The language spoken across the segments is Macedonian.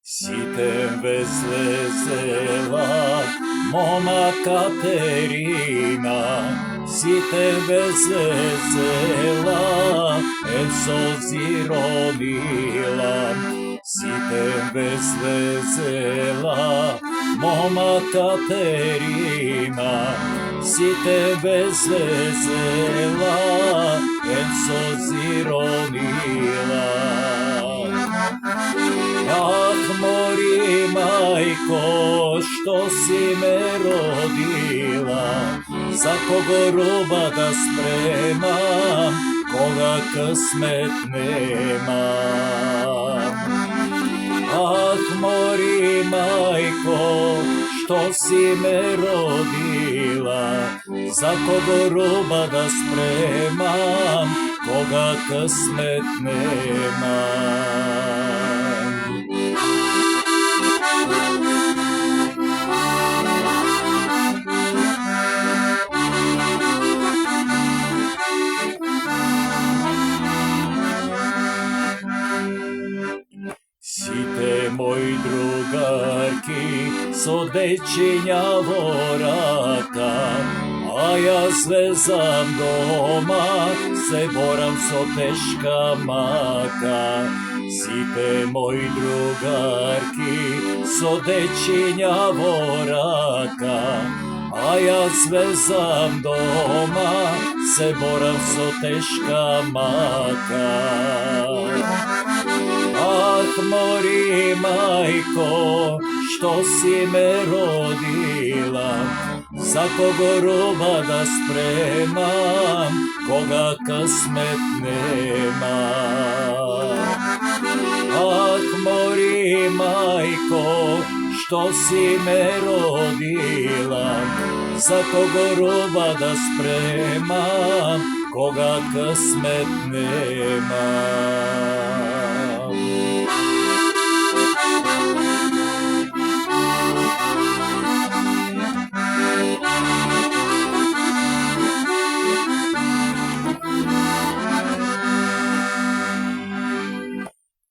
Сите везела, мома Катерина, сите везела, езозиронила. Сите везела, мома Катерина, сите везела, езозиронила. Ах, мори, мајко, што си ме родила, за кого роба да спремам, кога късмет немам. Ах, мори, мајко, што си ме родила, за кого роба да спремам, кога късмет немам. Сите мои другарки со дечиња во рака, а јас везам дома, се борам со тешка мака. Сите мои другарки со дечиња во рака, а јас везам дома, се борам со тешка мака. Ах, мори, мајко, што си ме родила, за кого роба да спремам, кога късмет немам. Ах, мори, мајко, што си ме родила, за кого роба да спремам, кога късмет немам.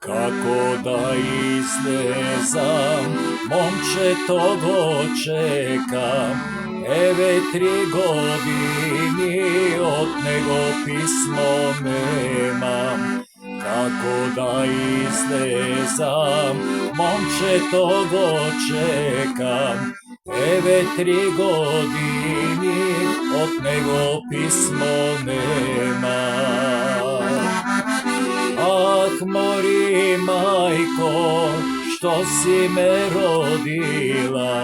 Како да излезам, момчето го чекам, еве 3 години, од него писмо немам. Како да излезам, момчето го чекам, еве 3 години, од него писмо немам. Ах, мори, мајко, што си ме родила,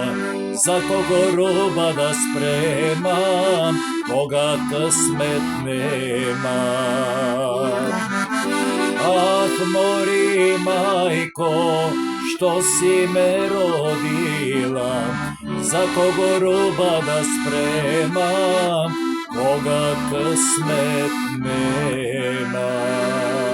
за кого роба да спремам, кога късмет немам. Ах, мори, мајко, што си ме родила, за кого роба да спремам, кога късмет немам.